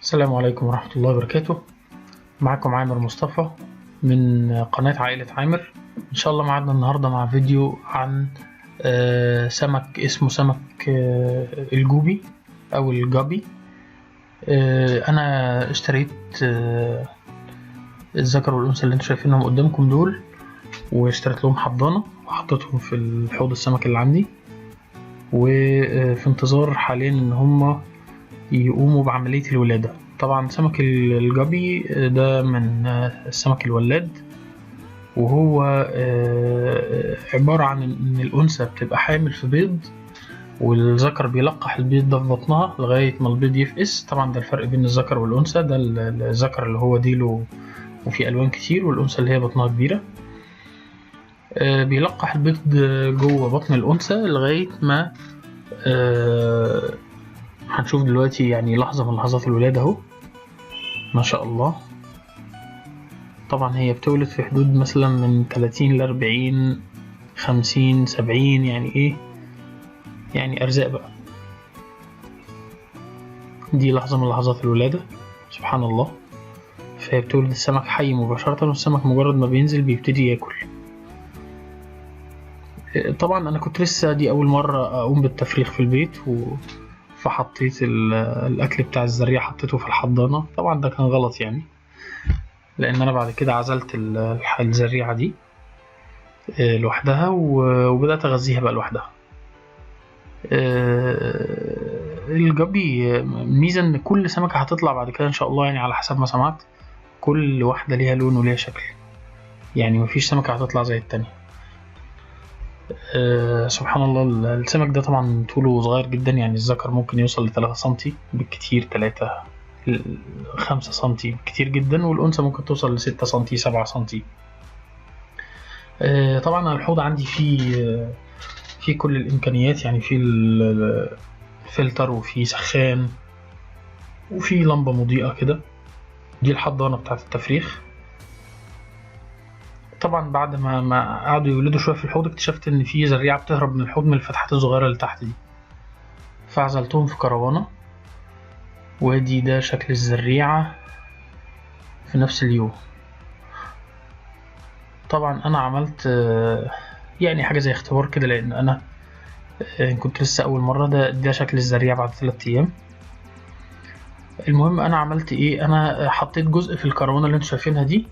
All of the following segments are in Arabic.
السلام عليكم ورحمة الله وبركاته. معكم عامر مصطفى من قناة عائلة عامر. إن شاء الله معنا النهاردة مع فيديو عن سمك اسمه سمك الجوبي أو الجابي. أنا اشتريت الذكر والأنثى اللي انتوا شايفينهم قدامكم دول، واشتريت لهم حضانة وحطيتهم في الحوض السمك اللي عندي، وفي انتظار حاليا إن هما يقوموا بعملية الولادة. طبعا سمك الجابي ده من السمك الولاد، وهو عبارة عن إن الأنثى بتبقى حامل في بيض، والذكر بيلقح البيض ده في بطنها لغاية ما البيض يفقس. طبعا ده الفرق بين الذكر والأنثى، ده الذكر اللي هو ديله وفيه ألوان كتير، والأنثى اللي هي بطنها كبيرة. بيلقح البيض جوه بطن الأنثى لغاية ما هنشوف دلوقتي يعني لحظة من لحظات الولادة اهو، ما شاء الله. طبعا هي بتولد في حدود مثلا من 30 ل40 50 70، يعني ايه، يعني ارزاق بقى. دي لحظة من لحظات الولادة، سبحان الله. فهي بتولد السمك حي مباشرة، والسمك مجرد ما بينزل بيبتدي ياكل. طبعا انا كنت لسه دي اول مرة اقوم بالتفريخ في البيت، فحطيت الاكل بتاع الزريعة حطيته في الحضانة. طبعا ده كان غلط يعني، لان انا بعد كده عزلت الزريعة دي لوحدها، وبدأت اغذيها بقى لوحدها. الجابي ميزة ان كل سمكة هتطلع بعد كده ان شاء الله، يعني على حسب ما سمعت كل واحدة ليها لون وليها شكل، يعني مفيش سمكة هتطلع زي التانية. سبحان الله. السمك ده طبعا طوله صغير جدا، يعني الذكر ممكن يوصل ل3 سنتي بالكتير، 5 سنتي بالكتير جدا، والأنثى ممكن توصل ل6 سنتي 7 سنتي. طبعا الحوض عندي فيه كل الإمكانيات، يعني فيه الفلتر وفيه سخان وفيه لمبة مضيئة كده. دي الحضانة بتاعت التفريخ. طبعا بعد ما قعدوا يولدوا شوية في الحوض، اكتشفت ان في زريعة بتهرب من الحوض من الفتحات الصغيرة اللي تحت دي، فعزلتهم في كروانة. وادي ده شكل الزريعة في نفس اليوم. طبعا انا عملت يعني حاجة زي اختبار كده، لان انا كنت لسه اول مرة. ده شكل الزريعة بعد 3 ايام. المهم انا عملت ايه، انا حطيت جزء في الكروانة اللي انتوا شايفينها دي،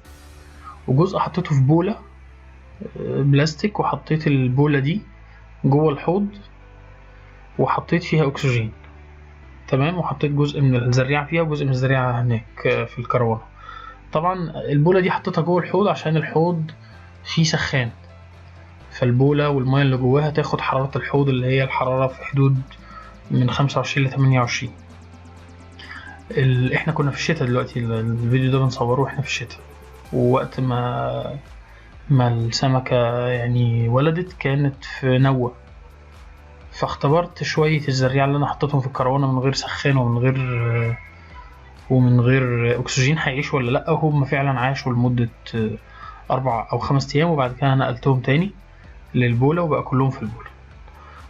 وجزء حطيته في بولة بلاستيك، وحطيت البولة دي جوه الحوض وحطيت فيها اكسجين، تمام. وحطيت جزء من الزريعة فيها وجزء من الزريعة هناك في الكروانة. طبعا البولة دي حطيتها جوه الحوض عشان الحوض فيه سخان، فالبولة والمية اللي جواها تاخد حرارة الحوض، اللي هي الحرارة في حدود من 25 ل 28. احنا كنا في الشتاء دلوقتي، الفيديو ده بنصوره احنا في الشتاء، ووقت ما السمكة يعني ولدت كانت في نوة. فاختبرت شوية الزريعة اللي انا حطيتهم في الكروانة من غير سخان ومن غير اكسجين هيعيشوا ولا لا، وهم فعلا عاشوا لمدة 4 أو 5 ايام، وبعد كده انا نقلتهم تاني للبولة وبقى كلهم في البولة.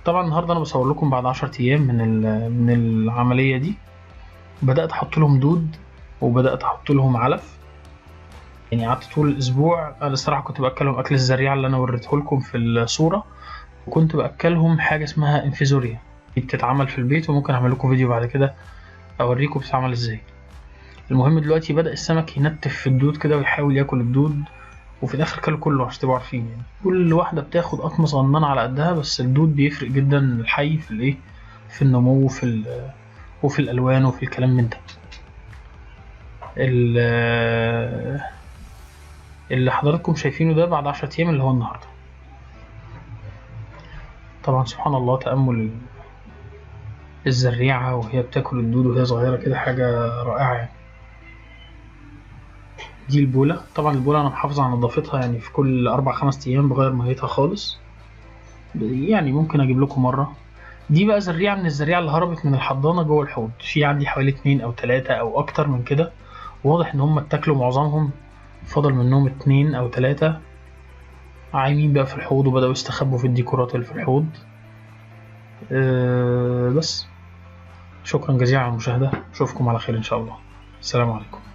طبعا النهاردة انا بصور لكم بعد 10 ايام من العملية دي. بدأت احط لهم دود وبدأت احط لهم علف، يعني قعدت طول الاسبوع. انا الصراحة كنت باكلهم اكل الزريعة اللي انا وريته لكم في الصورة، وكنت باكلهم حاجة اسمها انفيزوريا، دي بتتعمل في البيت، وممكن اعمل لكم فيديو بعد كده اوريكم بتتعمل ازاي. المهم دلوقتي بدأ السمك ينتف في الدود كده ويحاول ياكل الدود، وفي الاخر كله كله عشان تبقوا عارفين. يعني كل واحدة بتاخد قطمة صغننة على قدها، بس الدود بيفرق جدا الحي في الايه، في النمو وفي الالوان وفي الكلام من ده. اللي حضراتكم شايفينه ده بعد 10 ايام، اللي هو النهارده. طبعا سبحان الله، تأمل الزريعة وهي بتاكل الدود وهي صغيرة كده حاجة رائعة يعني. دي البولة. طبعا البولة انا محافظ على نظافتها، يعني في كل 4-5 ايام بغير ميتها خالص، يعني ممكن اجيب لكم مرة. دي بقى زريعة من الزريعة اللي هربت من الحضانة جوه الحوض. في عندي حوالي 2 أو 3 أو اكتر من كده، واضح ان هم اتاكلوا معظمهم، فضل منهم 2 أو 3 عايمين بقى في الحوض، وبدأوا يستخبوا في الديكورات اللي في الحوض. بس شكرا جزيلا على المشاهدة، اشوفكم على خير ان شاء الله. السلام عليكم.